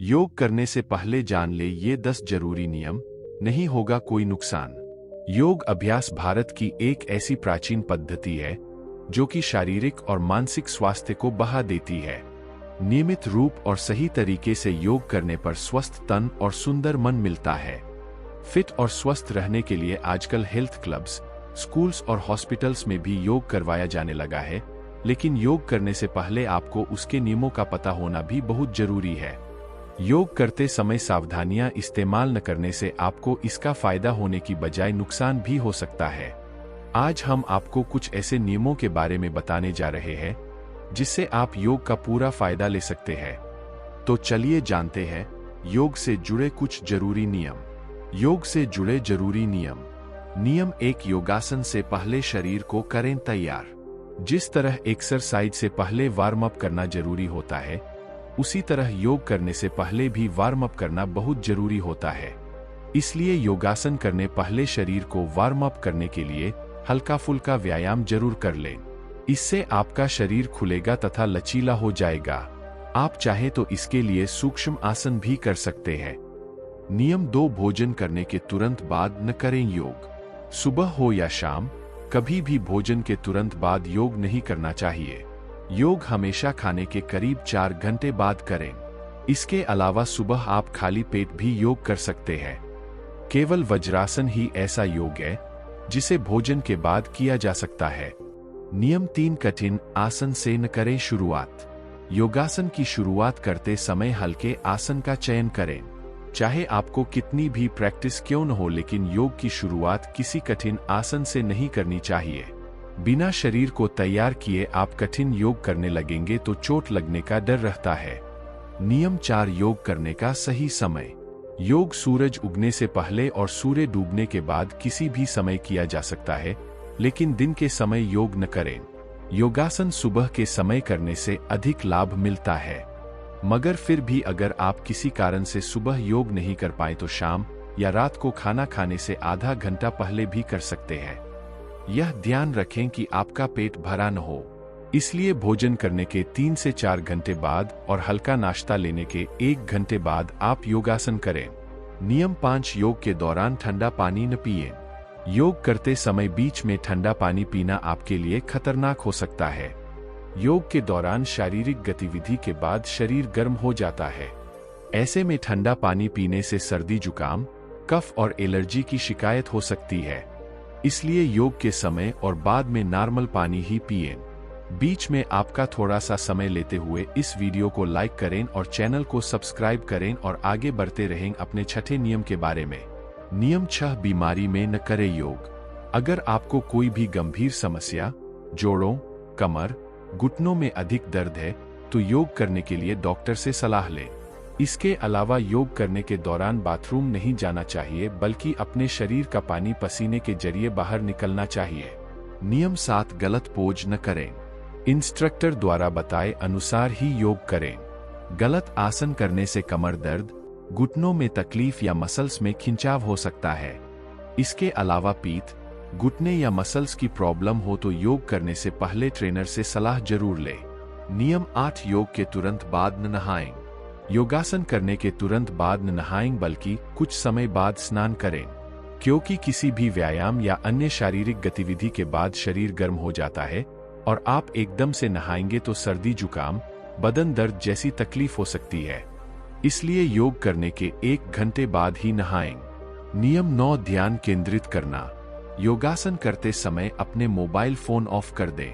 योग करने से पहले जान ले ये 10 जरूरी नियम, नहीं होगा कोई नुकसान। योग अभ्यास भारत की एक ऐसी प्राचीन पद्धति है जो कि शारीरिक और मानसिक स्वास्थ्य को बढ़ा देती है। नियमित रूप और सही तरीके से योग करने पर स्वस्थ तन और सुंदर मन मिलता है। फिट और स्वस्थ रहने के लिए आजकल हेल्थ क्लब्स, स्कूल्स और हॉस्पिटल्स में भी योग करवाया जाने लगा है, लेकिन योग करने से पहले आपको उसके नियमों का पता होना भी बहुत जरूरी है। योग करते समय सावधानियां इस्तेमाल न करने से आपको इसका फायदा होने की बजाय नुकसान भी हो सकता है। आज हम आपको कुछ ऐसे नियमों के बारे में बताने जा रहे हैं जिससे आप योग का पूरा फायदा ले सकते हैं। तो चलिए जानते हैं योग से जुड़े कुछ जरूरी नियम। योग से जुड़े जरूरी नियम। नियम 1, योगासन से पहले शरीर को करें तैयार। जिस तरह एक्सरसाइज से पहले वार्म अप करना जरूरी होता है, उसी तरह योग करने से पहले भी वार्म अप करना बहुत जरूरी होता है। इसलिए योगासन करने पहले शरीर को वार्म अप करने के लिए हल्का फुल्का व्यायाम जरूर कर लें। इससे आपका शरीर खुलेगा तथा लचीला हो जाएगा। आप चाहे तो इसके लिए सूक्ष्म आसन भी कर सकते हैं। नियम 2, भोजन करने के तुरंत बाद न करें योग। सुबह हो या शाम, कभी भी भोजन के तुरंत बाद योग नहीं करना चाहिए। योग हमेशा खाने के करीब 4 घंटे बाद करें। इसके अलावा सुबह आप खाली पेट भी योग कर सकते हैं। केवल वज्रासन ही ऐसा योग है जिसे भोजन के बाद किया जा सकता है। नियम 3, कठिन आसन से न करें शुरुआत। योगासन की शुरुआत करते समय हल्के आसन का चयन करें। चाहे आपको कितनी भी प्रैक्टिस क्यों न हो, लेकिन योग की शुरुआत किसी कठिन आसन से नहीं करनी चाहिए। बिना शरीर को तैयार किए आप कठिन योग करने लगेंगे तो चोट लगने का डर रहता है। नियम 4, योग करने का सही समय। योग सूरज उगने से पहले और सूर्य डूबने के बाद किसी भी समय किया जा सकता है, लेकिन दिन के समय योग न करें। योगासन सुबह के समय करने से अधिक लाभ मिलता है, मगर फिर भी अगर आप किसी कारण से सुबह योग नहीं कर पाए तो शाम या रात को खाना खाने से आधा घंटा पहले भी कर सकते हैं। यह ध्यान रखें कि आपका पेट भरा न हो, इसलिए भोजन करने के 3 से 4 घंटे बाद और हल्का नाश्ता लेने के 1 घंटे बाद आप योगासन करें। नियम 5, योग के दौरान ठंडा पानी न पिएं। योग करते समय बीच में ठंडा पानी पीना आपके लिए खतरनाक हो सकता है। योग के दौरान शारीरिक गतिविधि के बाद शरीर गर्म हो जाता है। ऐसे में ठंडा पानी पीने से सर्दी, जुकाम, कफ और एलर्जी की शिकायत हो सकती है। इसलिए योग के समय और बाद में नॉर्मल पानी ही पिएं। बीच में आपका थोड़ा सा समय लेते हुए इस वीडियो को लाइक करें और चैनल को सब्सक्राइब करें और आगे बढ़ते रहें अपने छठे नियम के बारे में। नियम 6, बीमारी में न करें योग। अगर आपको कोई भी गंभीर समस्या, जोड़ों, कमर, घुटनों में अधिक दर्द है तो योग करने के लिए डॉक्टर से सलाह लें। इसके अलावा योग करने के दौरान बाथरूम नहीं जाना चाहिए, बल्कि अपने शरीर का पानी पसीने के जरिए बाहर निकलना चाहिए। नियम 7, गलत पोज न करें। इंस्ट्रक्टर द्वारा बताए अनुसार ही योग करें। गलत आसन करने से कमर दर्द, घुटनों में तकलीफ या मसल्स में खिंचाव हो सकता है। इसके अलावा पीठ, घुटने या मसल्स की प्रॉब्लम हो तो योग करने से पहले ट्रेनर से सलाह जरूर लें। नियम 8, योग के तुरंत बाद न नहाएं। योगासन करने के तुरंत बाद न नहाएं, बल्कि कुछ समय बाद स्नान करें, क्योंकि किसी भी व्यायाम या अन्य शारीरिक गतिविधि के बाद शरीर गर्म हो जाता है और आप एकदम से नहाएंगे तो सर्दी, जुकाम, बदन दर्द जैसी तकलीफ हो सकती है। इसलिए योग करने के 1 घंटे बाद ही नहाएं। नियम 9, ध्यान केंद्रित करना। योगासन करते समय अपने मोबाइल फोन ऑफ कर दें,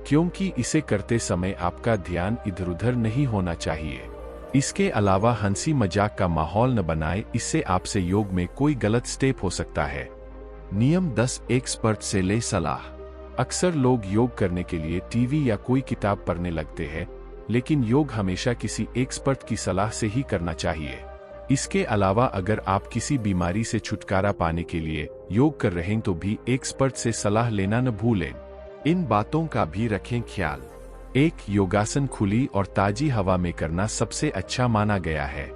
क्योंकि इसे करते समय आपका ध्यान इधर उधर नहीं होना चाहिए। इसके अलावा हंसी मजाक का माहौल न बनाएं, इससे आपसे योग में कोई गलत स्टेप हो सकता है। नियम 10, एक्सपर्ट से ले सलाह। अक्सर लोग योग करने के लिए टीवी या कोई किताब पढ़ने लगते हैं, लेकिन योग हमेशा किसी एक्सपर्ट की सलाह से ही करना चाहिए। इसके अलावा अगर आप किसी बीमारी से छुटकारा पाने के लिए योग कर रहे हैं तो भी एक्सपर्ट से सलाह लेना न भूलें। इन बातों का भी रखें ख्याल। 1, योगासन खुली और ताजी हवा में करना सबसे अच्छा माना गया है।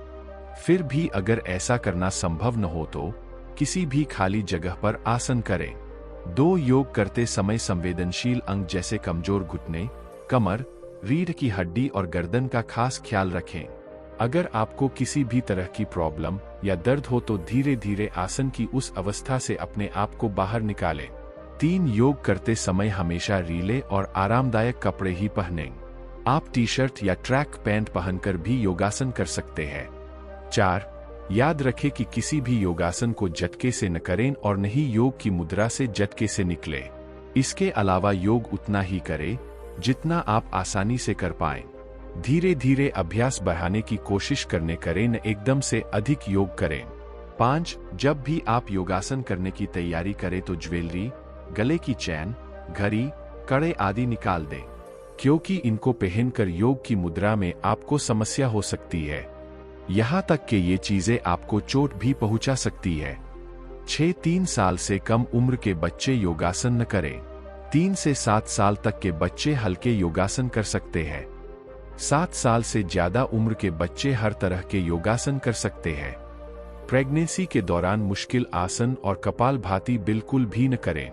फिर भी अगर ऐसा करना संभव न हो तो किसी भी खाली जगह पर आसन करें। 2, योग करते समय संवेदनशील अंग जैसे कमजोर घुटने, कमर, रीढ़ की हड्डी और गर्दन का खास ख्याल रखें। अगर आपको किसी भी तरह की प्रॉब्लम या दर्द हो तो धीरे धीरे आसन की उस अवस्था से अपने आप को बाहर निकालें। 3. योग करते समय हमेशा रीले और आरामदायक कपड़े ही पहनें। आप टी शर्ट या ट्रैक पैंट पहनकर भी योगासन कर सकते हैं। 4. याद रखें कि किसी भी योगासन को झटके से न करें और न ही योग की मुद्रा से झटके से निकले। इसके अलावा योग उतना ही करें जितना आप आसानी से कर पाएं। धीरे धीरे अभ्यास बढ़ाने की कोशिश करें, न एकदम से अधिक योग करें। 5. जब भी आप योगासन करने की तैयारी करें तो ज्वेलरी, गले की चैन, घड़ी, कड़े आदि निकाल दें, क्योंकि इनको पहनकर योग की मुद्रा में आपको समस्या हो सकती है। यहाँ तक कि ये चीजें आपको चोट भी पहुंचा सकती है। 6. 3 साल से कम उम्र के बच्चे योगासन न करें। 3 से 7 साल तक के बच्चे हल्के योगासन कर सकते हैं। 7 साल से ज्यादा उम्र के बच्चे हर तरह के योगासन कर सकते हैं। प्रेगनेंसी के दौरान मुश्किल आसन और कपालभाति बिल्कुल भी न करें।